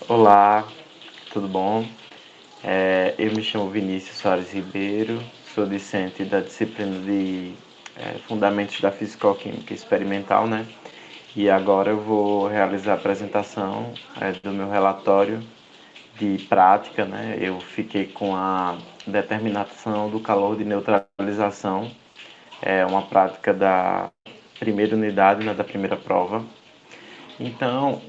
Olá, tudo bom? Eu me chamo Vinícius Soares Ribeiro, sou discente da disciplina de Fundamentos da Fisicoquímica Experimental, né? E agora eu vou realizar a apresentação do meu relatório de prática, né? Eu fiquei com a determinação do calor de neutralização, uma prática da primeira unidade, né, da primeira prova. Então,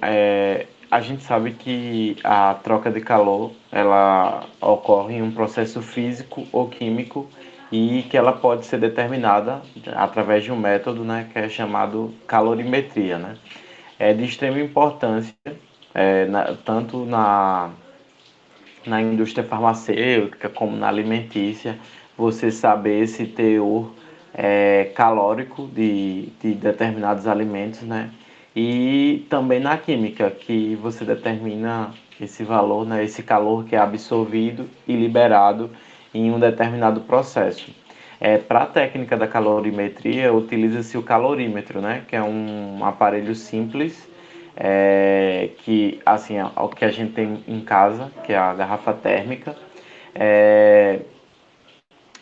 a gente sabe que a troca de calor ela ocorre em um processo físico ou químico e que ela pode ser determinada através de um método, né, que é chamado calorimetria, né? É de extrema importância, tanto na indústria farmacêutica como na alimentícia, você saber esse teor calórico de determinados alimentos, né? E também na química, que você determina esse valor, né? Esse calor que é absorvido e liberado em um determinado processo. Para a técnica da calorimetria, utiliza-se o calorímetro, né? Que é um aparelho simples que assim é o que a gente tem em casa, que é a garrafa térmica. É,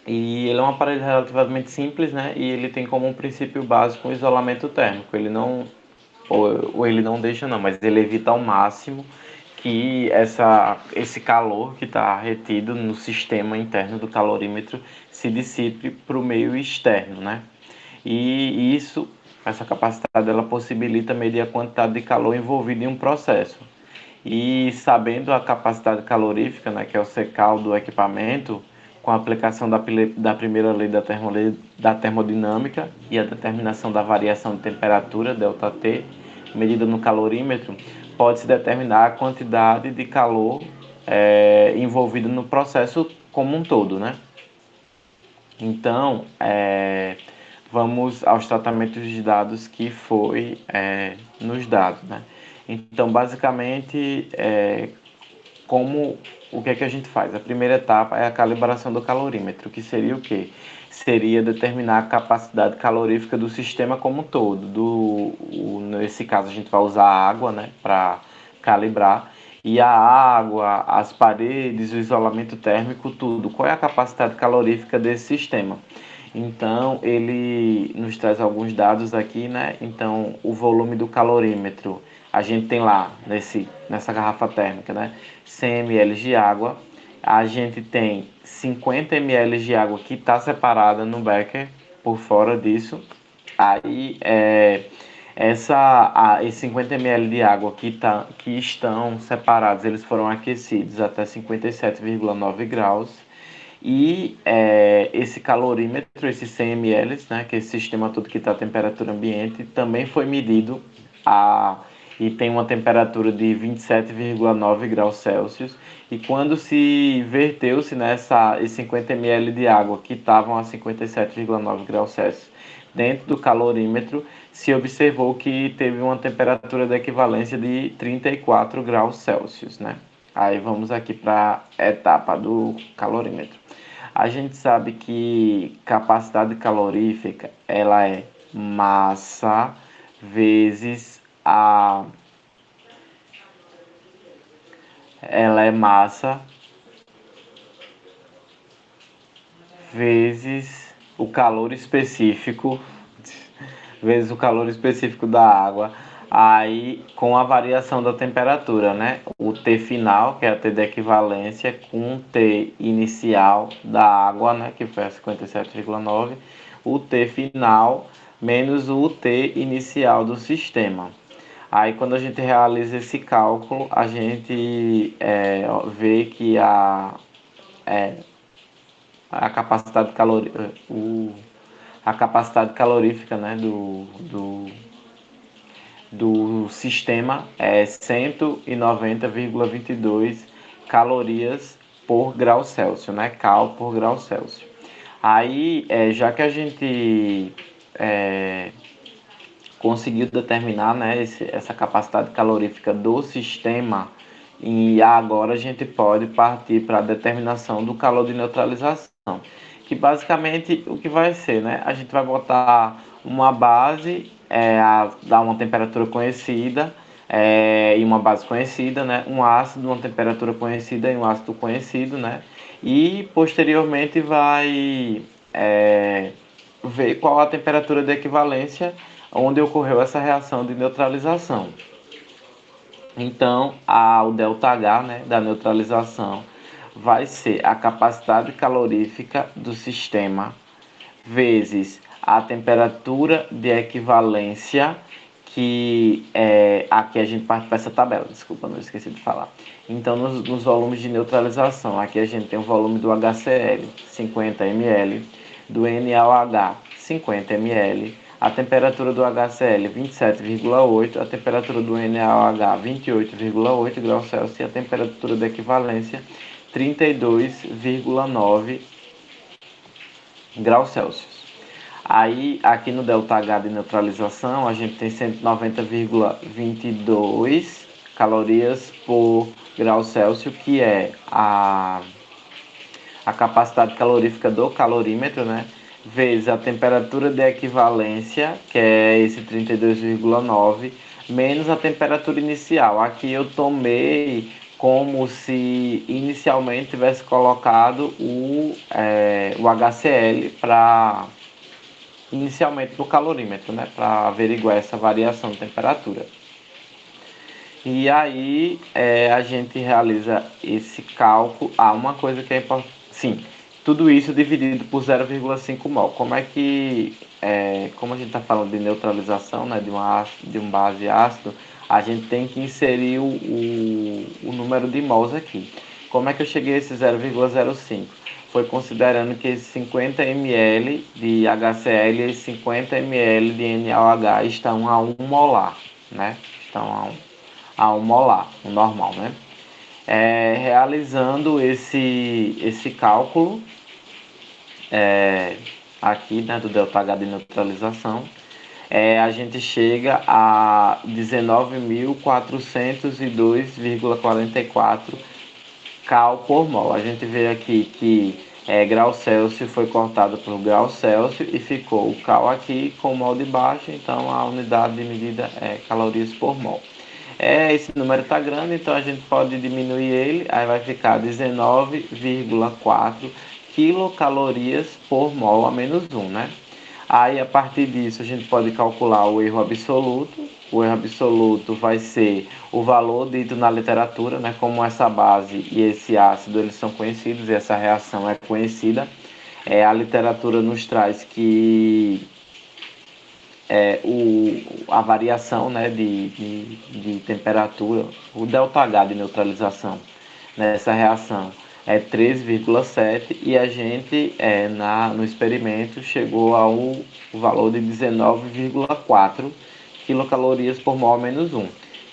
e ele é um aparelho relativamente simples, né? E ele tem como um princípio básico o isolamento térmico. Ele não, ou ele não deixa não, mas ele evita ao máximo que esse calor que está retido no sistema interno do calorímetro se dissipe para o meio externo, né? E isso, essa capacidade, ela possibilita medir a quantidade de calor envolvida em um processo. E sabendo a capacidade calorífica, né, que é o CCAL do equipamento, com a aplicação da primeira lei da termodinâmica e a determinação da variação de temperatura, ΔT, medida no calorímetro, pode-se determinar a quantidade de calor envolvida no processo como um todo, né? Então, vamos aos tratamentos de dados que foi nos dado, né? Então, basicamente, como o que é que a gente faz? A primeira etapa é a calibração do calorímetro, que seria o quê? Seria determinar a capacidade calorífica do sistema como um todo. Nesse caso, a gente vai usar a água, né, para calibrar. E a água, as paredes, o isolamento térmico, tudo. Qual é a capacidade calorífica desse sistema? Então, ele nos traz alguns dados aqui, né? Então, o volume do calorímetro, a gente tem lá nessa garrafa térmica, né? 100 ml de água. A gente tem 50 ml de água que está separada no becker por fora disso. Aí, esses 50 ml de água que estão separados, eles foram aquecidos até 57,9 graus. E esse calorímetro, esses 100 ml, né, que é esse sistema todo que está a temperatura ambiente, também foi medido e tem uma temperatura de 27,9 graus Celsius. E quando se verteu-se esses 50 ml de água que estavam a 57,9 graus Celsius dentro do calorímetro, se observou que teve uma temperatura de equivalência de 34 graus Celsius, né? Aí vamos aqui para a etapa do calorímetro. A gente sabe que capacidade calorífica ela é massa vezes a ela é massa vezes o calor específico vezes o calor específico da água, aí com a variação da temperatura, né? O T final, que é a T de equivalência, com o T inicial da água, né? Que foi a 57,9, o T final menos o T inicial do sistema. Aí quando a gente realiza esse cálculo, a gente vê que é, a capacidade calórica, a capacidade calorífica, né, do sistema é 190,22 calorias por grau Celsius, né? Cal por grau Celsius. Aí, já que a gente conseguiu determinar, né, essa capacidade calorífica do sistema, e agora a gente pode partir para a determinação do calor de neutralização, que basicamente o que vai ser, né? A gente vai botar uma base, dar uma temperatura conhecida, e uma base conhecida, né? Um ácido, uma temperatura conhecida e um ácido conhecido, né? E posteriormente vai ver qual a temperatura de equivalência onde ocorreu essa reação de neutralização. Então, o ΔH, né, da neutralização vai ser a capacidade calorífica do sistema vezes a temperatura de equivalência, que aqui a gente parte para essa tabela, desculpa, não esqueci de falar. Então, nos volumes de neutralização, aqui a gente tem o volume do HCl, 50 ml, do NaOH, 50 ml, a temperatura do HCl, 27,8, a temperatura do NaOH, 28,8 graus Celsius, e a temperatura de equivalência, 32,9 graus Celsius. Aí, aqui no ΔH de neutralização, a gente tem 190,22 calorias por grau Celsius, que é a capacidade calorífica do calorímetro, né? Vezes a temperatura de equivalência, que é esse 32,9, menos a temperatura inicial. Aqui eu tomei como se inicialmente tivesse colocado o HCl para inicialmente no calorímetro, né, para averiguar essa variação de temperatura. E aí a gente realiza esse cálculo. Uma coisa que é importante, sim, tudo isso dividido por 0,5 mol. Como é que, como a gente está falando de neutralização, né, de um base ácido, a gente tem que inserir o número de mols aqui. Como é que eu cheguei a esse 0,05? Foi considerando que esses 50 ml de HCl e 50 ml de NaOH estão a 1 molar, né? Estão a 1 molar, o normal, né? Realizando esse cálculo aqui, né, do ΔH de neutralização, a gente chega a 19.402,44 cal por mol. A gente vê aqui que grau Celsius foi cortado por grau Celsius e ficou o cal aqui com mol de baixo, então a unidade de medida é calorias por mol. Esse número está grande, então a gente pode diminuir ele, aí vai ficar 19,4 quilocalorias por mol a menos 1, né? Aí, a partir disso, a gente pode calcular o erro absoluto. O erro absoluto vai ser o valor dito na literatura, né? Como essa base e esse ácido eles são conhecidos e essa reação é conhecida. A literatura nos traz que a variação, né, de temperatura, o ΔH de neutralização nessa reação é 13,7 e a gente no experimento chegou ao valor de 19,4 quilocalorias por mol menos 1.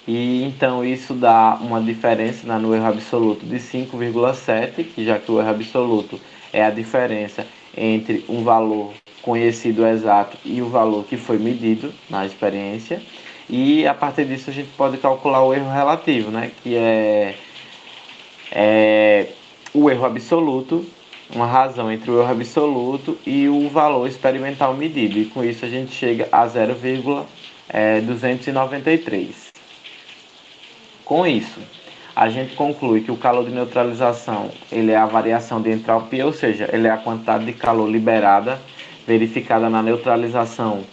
E então isso dá uma diferença no erro absoluto de 5,7, que já que o erro absoluto é a diferença entre um valor conhecido exato e o valor que foi medido na experiência. E a partir disso a gente pode calcular o erro relativo, né, que é o erro absoluto, uma razão entre o erro absoluto e o valor experimental medido. E com isso a gente chega a 0,293. Com isso, a gente conclui que o calor de neutralização ele é a variação de entalpia, ou seja, ele é a quantidade de calor liberada verificada na neutralização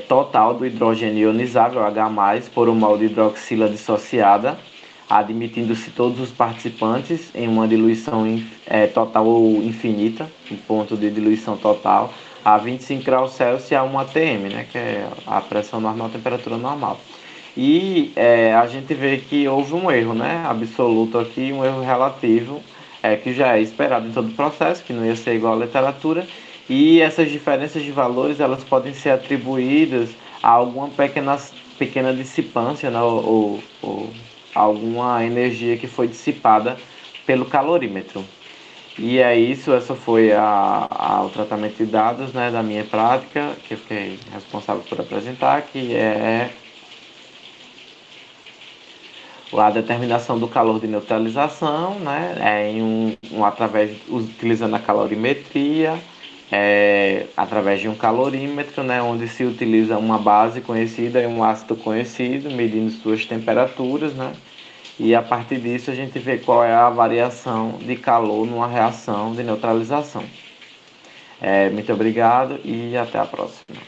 total do hidrogênio ionizável H+, por um mol de hidroxila dissociada, admitindo-se todos os participantes em uma diluição total ou infinita, um ponto de diluição total, a 25 graus Celsius a 1 atm, né, que é a pressão normal, a temperatura normal. E a gente vê que houve um erro, né, absoluto aqui, um erro relativo, que já é esperado em todo o processo, que não ia ser igual à literatura, e essas diferenças de valores elas podem ser atribuídas a alguma pequena dissipância, né, ou alguma energia que foi dissipada pelo calorímetro. E é isso, essa foi o tratamento de dados, né, da minha prática, que eu fiquei responsável por apresentar, que é a determinação do calor de neutralização, né, através utilizando a calorimetria através de um calorímetro, né, onde se utiliza uma base conhecida e um ácido conhecido, medindo suas temperaturas, né, e a partir disso a gente vê qual é a variação de calor numa reação de neutralização. Muito obrigado e até a próxima.